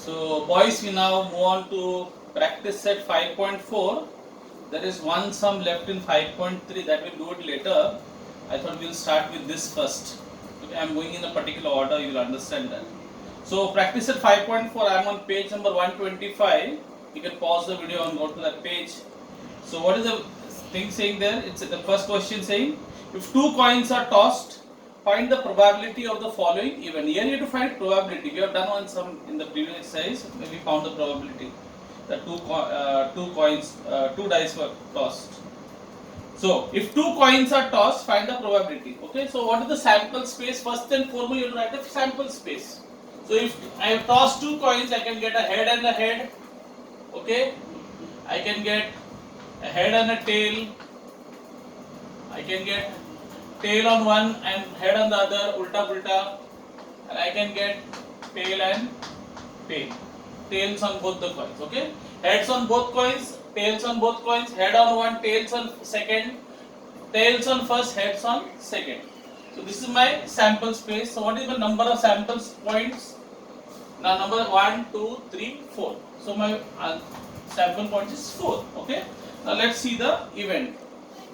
So boys, we now move on to practice set 5.4. There is one sum left in 5.3 that we'll do it later. I thought we'll start with this first. Okay, I'm going in a particular order, you'll understand that. So practice set 5.4, I'm on page number 125. You can pause the video and go to that page. So what is the thing saying there? It's the first question saying, if two coins are tossed, find the probability of the following event. Here you have to find probability. We have done one some in the previous exercise. We found the probability. The two dice were tossed. So if two coins are tossed, find the probability. Okay. So what is the sample space? First and foremost, you have to write the sample space. So if I have tossed two coins, I can get a head and a head. Okay. I can get a head and a tail. I can get tail on one and head on the other, ulta pulta, and I can get tail and tail. Tails on both the coins, okay? Heads on both coins, tails on both coins, head on one, tails on second, tails on first, heads on second. So this is my sample space. So what is the number of sample points? Now number 1, 2, 3, 4. So my sample point is 4, okay? Now let's see the event.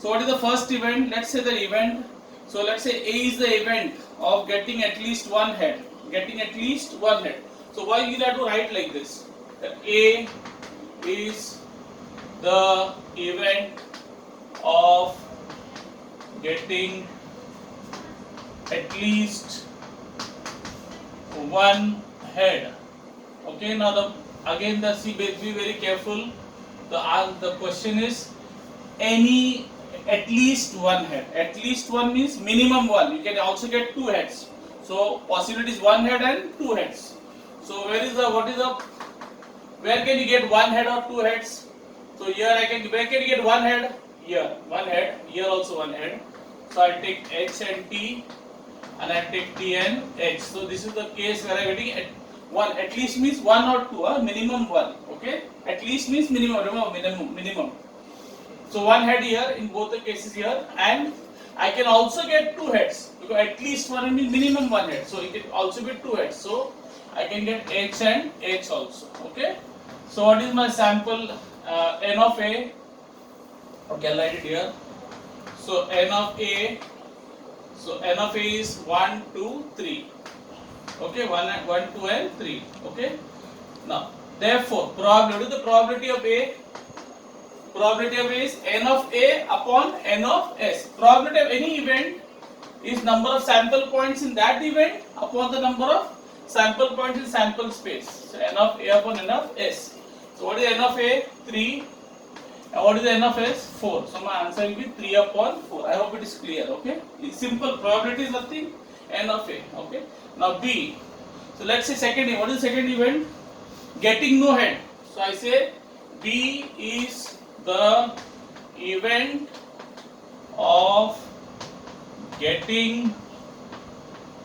So what is the first event? Let's say the event. So let's say A is the event of getting at least one head. Getting at least one head. So why you have to write like this? That A is the event of getting at least one head. Okay. Now be very careful. The question is any. At least one head. At least one means minimum one. You can also get two heads. So possibility is one head and two heads. So where can you get one head or two heads? So here where can you get one head? Here, one head. Here also one head. So I'll take H and T, and I'll take T and H. So this is the case where I'm getting one. At least means one or two. Minimum one. Okay. At least means minimum. Remember minimum. So one head here in both the cases here, and I can also get two heads because at least one means minimum one head. So it can also be two heads. So I can get H and H also. Okay. So what is my sample N of A? Okay, I'll write it here. So N of A. So N of A is 1, 2, 3. Okay, 1, 2, and 3. Okay. Now, therefore, the probability of A. Probability of A is N of A upon N of S. Probability of any event is number of sample points in that event upon the number of sample points in sample space. So N of A upon N of S. So what is N of A? 3. And what is the N of S? 4. So my answer will be 3 upon 4. I hope it is clear. Okay. It's simple. Probability is nothing. N of A. Okay. Now B. So let's say second event. What is the second event? Getting no head. So I say B is the event of getting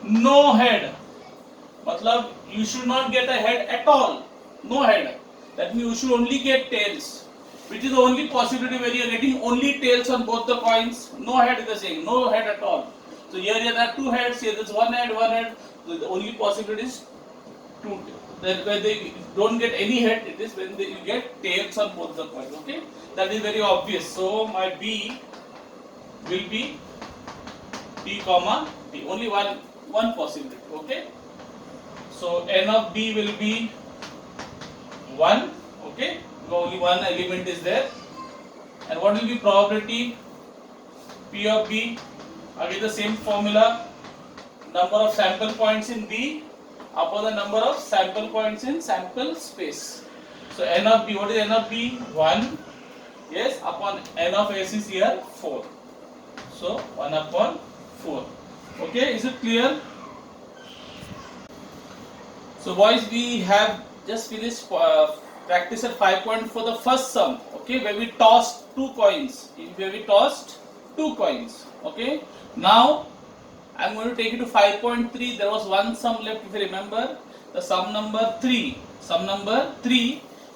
no head. Matlab you should not get a head at all. No head. That means you should only get tails. Which is the only possibility where you are getting only tails on both the coins. No head is the same. No head at all. So here there are two heads. Here there is one head. So the only possibility is two. Then when they don't get any head, it is when you get tails on both the coins. Okay, that is very obvious. So my B will be T comma T. Only one possibility. Okay. So N of B will be 1. Okay. So only one element is there. And what will be probability? P of B. Again the same formula. Number of sample points in B upon the number of sample points in sample space. So N of B, what is N of B? 1. Yes, upon N of S is here 4. So 1 upon 4. Okay, is it clear? So boys, we have just finished practice at 5.4 for the first sum. Okay, where we tossed two coins. Okay, now I'm going to take it to 5.3. There was one sum left, if you remember, the sum number 3.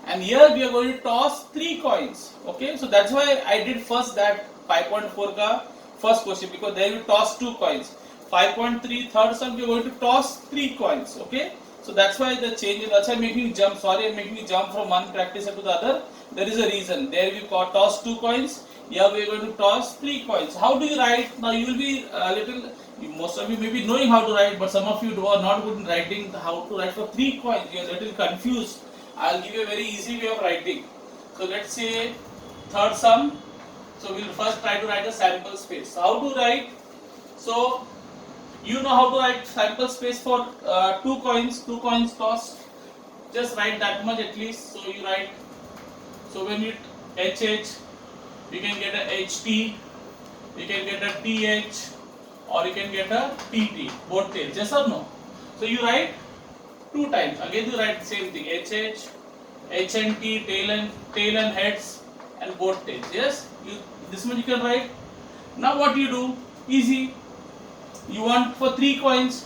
And here we are going to toss 3 coins. Okay, so that's why I did first that 5.4 ka first question, because there we toss 2 coins. 5.3 third sum we are going to toss 3 coins. Okay, So that's why the change is. That's why I'm making you jump. Sorry, I'm making you jump from one practice to the other. There is a reason. There we toss 2 coins. Here we are going to toss 3 coins. How do you write? Now you will be a little. Most of you may be knowing how to write, but some of you who are not good in writing how to write for 3 coins. You are a little confused. I'll give you a very easy way of writing. So let's say third sum. So we'll first try to write a sample space. How to write? So you know how to write sample space for 2 coins tossed. Just write that much at least. So you write. So when you HH, you can get a HT, you can get a TH, or you can get a TT. Both tails. Yes or no? So you write 2 times. Again you write same thing. HH, H and T, tail and heads, and both tails. Yes. This much you can write. Now what you do? Easy. You want for 3 coins.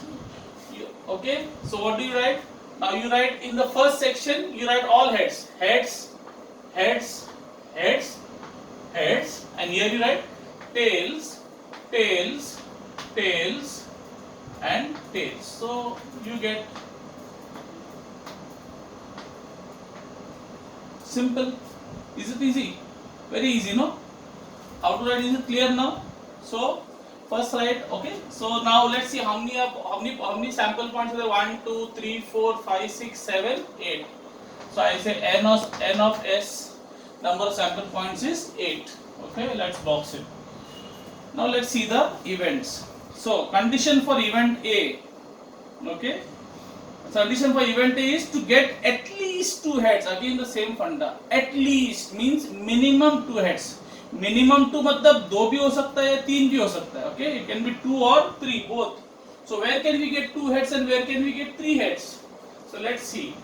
Okay. So what do you write? Now you write in the first section. You write all heads, heads, and here you write tails, and tails. So you get simple. Is it easy? Very easy, no? How to write? Is it clear now? So first write. Okay. So now let's see how many sample points are there. 1, 2, 3, 4, 5, 6, 7, 8. So I say n of s number of sample points is 8. Okay. Let's box it. Now let's see the events. So condition for event A. Okay. Condition for event A is to get at least 2 heads. Again the same funda. At least means minimum 2 heads. Minimum 2 मतलब 2 भी हो सकता है 3 भी हो सकता है. Okay, it can be 2 or 3 both. So where can we get 2 heads and where can we get 3 heads? So let's see.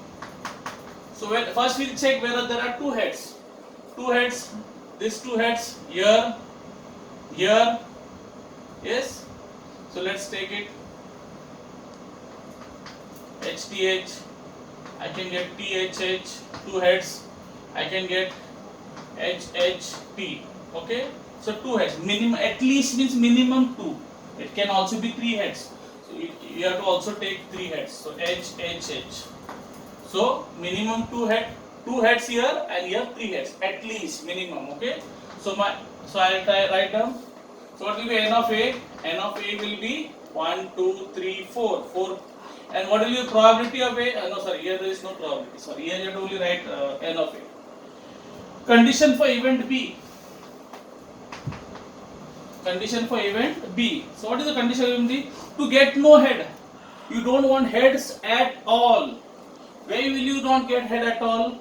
So first we'll check whether there are 2 heads. 2 heads. These 2 heads here. Yes. So let's take it. HTH. I can get THH. 2 heads. I can get HHT. Okay, so 2 heads. Minimum, at least means minimum 2. It can also be 3 heads. So you have to also take 3 heads. So HHH. So minimum 2 heads here and here 3 heads. At least minimum. Okay. So I'll write down. So what will be n of A? N of A will be 1, 2, 3, 4. 4. And what will be the probability of A? No, sorry. Here there is no probability. Sorry. Here you have to only write n of A. Condition for event B. Condition for event B. So what is the condition of event B? To get no head. You don't want heads at all. Where will you not get head at all?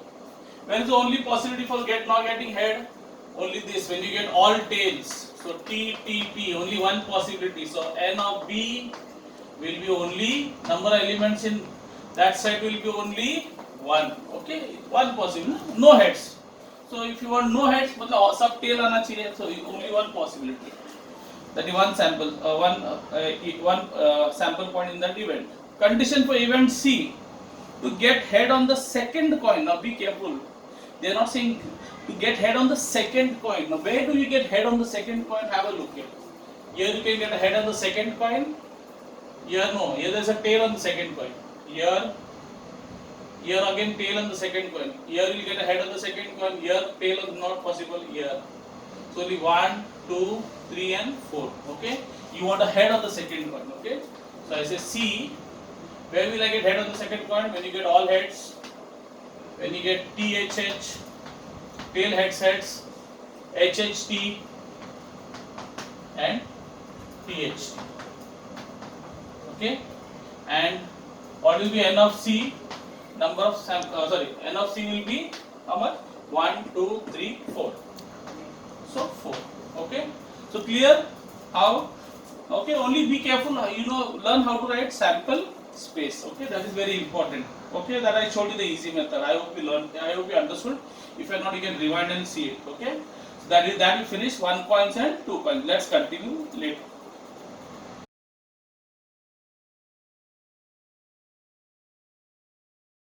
When is the only possibility for not getting head? Only this. When you get all tails. So T, T, T. Only one possibility. So N of B will be only number of elements in that side will be only 1. Okay, one possibility. No heads. So if you want no heads, मतलब सब tail आना चाहिए. So only one possibility. That is one sample, one sample point in that event. Condition for event C: to get head on the second coin. Now be careful. They are not saying to get head on the second coin. Now where do you get head on the second coin? Have a look here. Here you can get a head on the second coin. Here no. Here there is a tail on the second coin. Here again tail on the second coin. Here you get a head on the second coin. Here tail is not possible. Here. So only 1, 2, 3 and 4. Okay. You want a head on the second coin. Okay. So I say C. Where will I get head on the second coin? When you get all heads. When you get THH, tail heads, HHT and THT. Okay. And what will be N of C? Number of N of C will be how much? 1, 2, 3, 4. So 4. Okay. So clear how? Okay. Only be careful. Learn how to write sample space. Okay. That is very important. Okay. That I showed you the easy method. I hope you learned. I hope you understood. If you are not, you can rewind and see it. Okay. So that will finish 1 coins and 2 coins. Let's continue later.